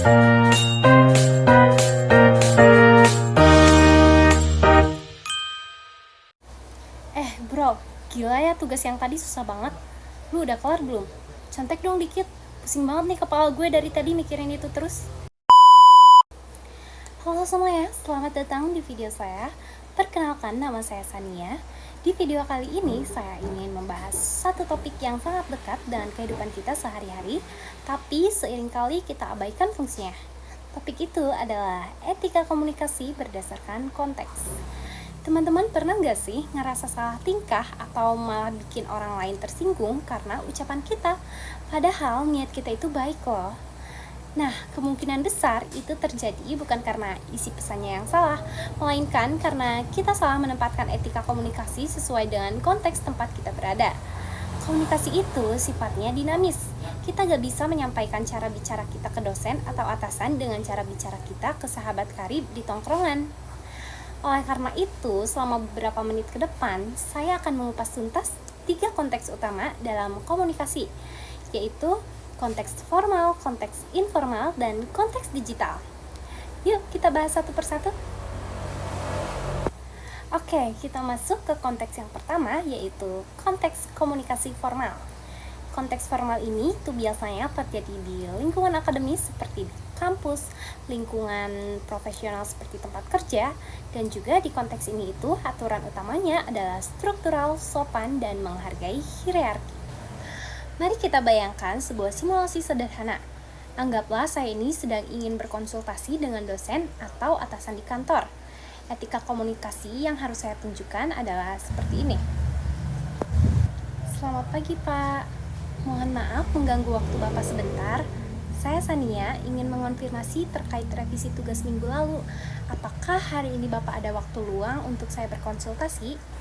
Bro, gila ya tugas yang tadi susah banget. Lu udah kelar belum? Contek dong dikit. Pusing banget nih kepala gue dari tadi mikirin itu terus. Halo semuanya, selamat datang di video saya. Perkenalkan, nama saya Sania. Di video kali ini saya ingin membahas satu topik yang sangat dekat dengan kehidupan kita sehari-hari, tapi seiring kali kita abaikan fungsinya. Topik itu adalah etika komunikasi berdasarkan konteks. Teman-teman pernah nggak sih ngerasa salah tingkah atau malah bikin orang lain tersinggung karena ucapan kita? Padahal niat kita itu baik loh. Nah, kemungkinan besar itu terjadi bukan karena isi pesannya yang salah, melainkan karena kita salah menempatkan etika komunikasi sesuai dengan konteks tempat kita berada. Komunikasi itu sifatnya dinamis. Kita gak bisa menyampaikan cara bicara kita ke dosen atau atasan dengan cara bicara kita ke sahabat karib di tongkrongan. Oleh karena itu, selama beberapa menit ke depan, saya akan mengupas tuntas 3 konteks utama dalam komunikasi, yaitu konteks formal, konteks informal, dan konteks digital. Yuk kita bahas satu persatu. Oke, kita masuk ke konteks yang pertama, yaitu konteks komunikasi formal. Konteks formal ini tuh biasanya terjadi di lingkungan akademis seperti di kampus, lingkungan profesional seperti tempat kerja, dan juga di konteks ini itu aturan utamanya adalah struktural, sopan, dan menghargai hierarki. Mari kita bayangkan sebuah simulasi sederhana. Anggaplah saya ini sedang ingin berkonsultasi dengan dosen atau atasan di kantor. Etika komunikasi yang harus saya tunjukkan adalah seperti ini. Selamat pagi, Pak. Mohon maaf mengganggu waktu Bapak sebentar. Saya Sania ingin mengonfirmasi terkait revisi tugas minggu lalu. Apakah hari ini Bapak ada waktu luang untuk saya berkonsultasi?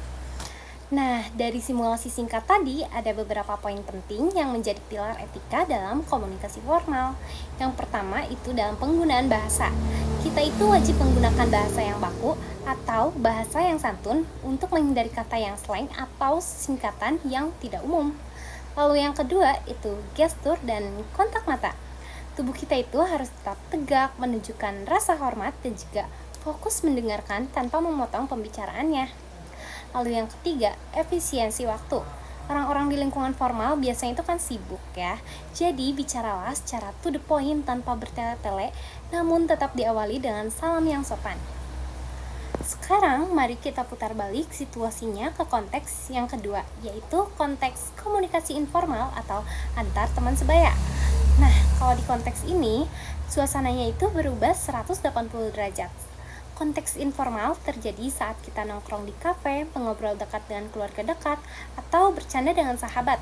Nah, dari simulasi singkat tadi, ada beberapa poin penting yang menjadi pilar etika dalam komunikasi formal. Yang pertama itu dalam penggunaan bahasa. Kita itu wajib menggunakan bahasa yang baku atau bahasa yang santun untuk menghindari kata yang slang atau singkatan yang tidak umum. Lalu yang kedua itu gestur dan kontak mata. Tubuh kita itu harus tetap tegak, menunjukkan rasa hormat dan juga fokus mendengarkan tanpa memotong pembicaraannya. Lalu yang ketiga, efisiensi waktu. Orang-orang di lingkungan formal biasanya itu kan sibuk ya. Jadi bicaralah secara to the point tanpa bertele-tele, namun tetap diawali dengan salam yang sopan. Sekarang mari kita putar balik situasinya ke konteks yang kedua, yaitu konteks komunikasi informal atau antar teman sebaya. Nah, kalau di konteks ini, suasananya itu berubah 180 derajat. Konteks informal terjadi saat kita nongkrong di kafe, mengobrol dekat dengan keluarga dekat, atau bercanda dengan sahabat.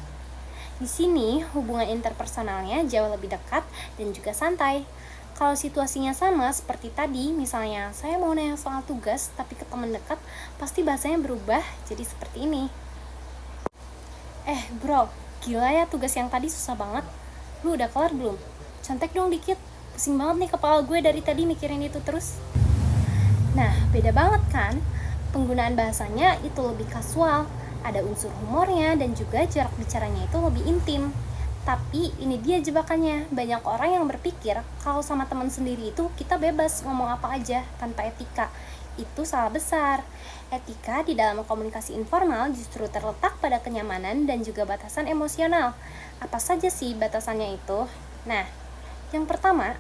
Di sini, hubungan interpersonalnya jauh lebih dekat dan juga santai. Kalau situasinya sama seperti tadi, misalnya saya mau nanya soal tugas tapi ke teman dekat, pasti bahasanya berubah jadi seperti ini. Bro, gila ya tugas yang tadi susah banget. Lu udah kelar belum? Contek dong dikit. Pusing banget nih kepala gue dari tadi mikirin itu terus. Nah, beda banget kan? Penggunaan bahasanya itu lebih kasual, ada unsur humornya dan juga jarak bicaranya itu lebih intim. Tapi ini dia jebakannya, banyak orang yang berpikir kalau sama teman sendiri itu kita bebas ngomong apa aja tanpa etika. Itu salah besar. Etika di dalam komunikasi informal justru terletak pada kenyamanan dan juga batasan emosional. Apa saja sih batasannya itu? Nah, yang pertama,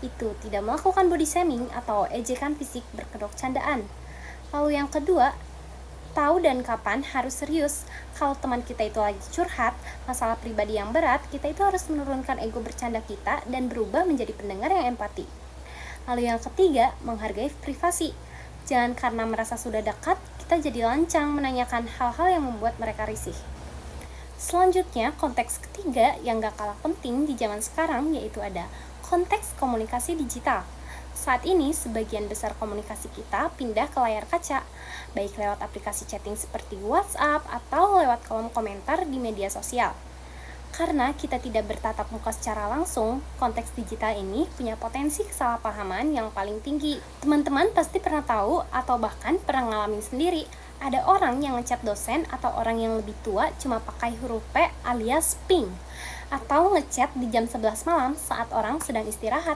itu tidak melakukan body shaming atau ejekan fisik berkedok candaan. Lalu yang kedua, tahu dan kapan harus serius. Kalau teman kita itu lagi curhat, masalah pribadi yang berat, kita itu harus menurunkan ego bercanda kita dan berubah menjadi pendengar yang empati. Lalu yang ketiga, menghargai privasi. Jangan karena merasa sudah dekat, kita jadi lancang menanyakan hal-hal yang membuat mereka risih. Selanjutnya, konteks ketiga yang gak kalah penting di zaman sekarang yaitu ada konteks komunikasi digital. Saat ini, sebagian besar komunikasi kita pindah ke layar kaca, baik lewat aplikasi chatting seperti WhatsApp atau lewat kolom komentar di media sosial. Karena kita tidak bertatap muka secara langsung, konteks digital ini punya potensi kesalahpahaman yang paling tinggi. Teman-teman pasti pernah tahu atau bahkan pernah ngalamin sendiri, ada orang yang ngechat dosen atau orang yang lebih tua cuma pakai huruf P alias ping, atau ngechat di jam 11 malam saat orang sedang istirahat.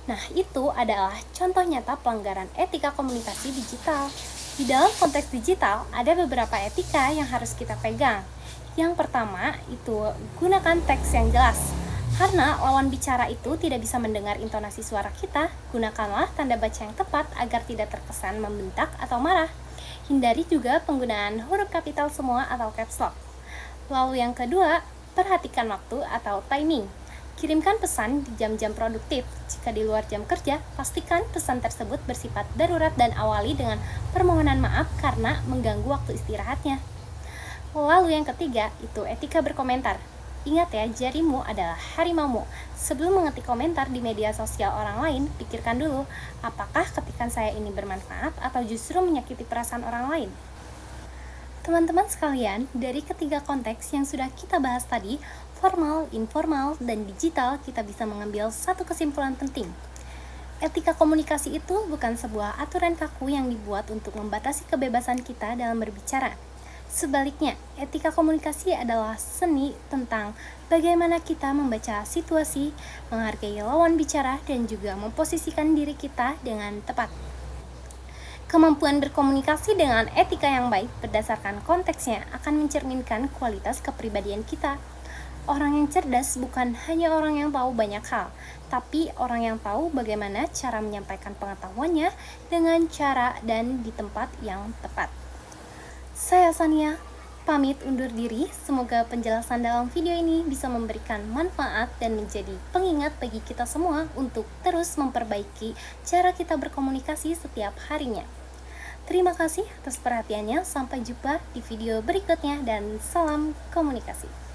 Nah, itu adalah contoh nyata pelanggaran etika komunikasi digital. Di dalam konteks digital, ada beberapa etika yang harus kita pegang. Yang pertama, itu gunakan teks yang jelas. Karena lawan bicara itu tidak bisa mendengar intonasi suara kita, gunakanlah tanda baca yang tepat agar tidak terkesan membentak atau marah. Hindari juga penggunaan huruf kapital semua atau caps lock. Lalu yang kedua, perhatikan waktu atau timing. Kirimkan pesan di jam-jam produktif. Jika di luar jam kerja, pastikan pesan tersebut bersifat darurat dan awali dengan permohonan maaf karena mengganggu waktu istirahatnya. Lalu yang ketiga, itu etika berkomentar. Ingat ya, jarimu adalah harimaumu. Sebelum mengetik komentar di media sosial orang lain, pikirkan dulu, apakah ketikan saya ini bermanfaat atau justru menyakiti perasaan orang lain? Teman-teman sekalian, dari ketiga konteks yang sudah kita bahas tadi, formal, informal, dan digital, kita bisa mengambil satu kesimpulan penting. Etika komunikasi itu bukan sebuah aturan kaku yang dibuat untuk membatasi kebebasan kita dalam berbicara. Sebaliknya, etika komunikasi adalah seni tentang bagaimana kita membaca situasi, menghargai lawan bicara, dan juga memposisikan diri kita dengan tepat. Kemampuan berkomunikasi dengan etika yang baik berdasarkan konteksnya akan mencerminkan kualitas kepribadian kita. Orang yang cerdas bukan hanya orang yang tahu banyak hal, tapi orang yang tahu bagaimana cara menyampaikan pengetahuannya dengan cara dan di tempat yang tepat. Saya Sania, pamit undur diri. Semoga penjelasan dalam video ini bisa memberikan manfaat dan menjadi pengingat bagi kita semua untuk terus memperbaiki cara kita berkomunikasi setiap harinya. Terima kasih atas perhatiannya, sampai jumpa di video berikutnya dan salam komunikasi.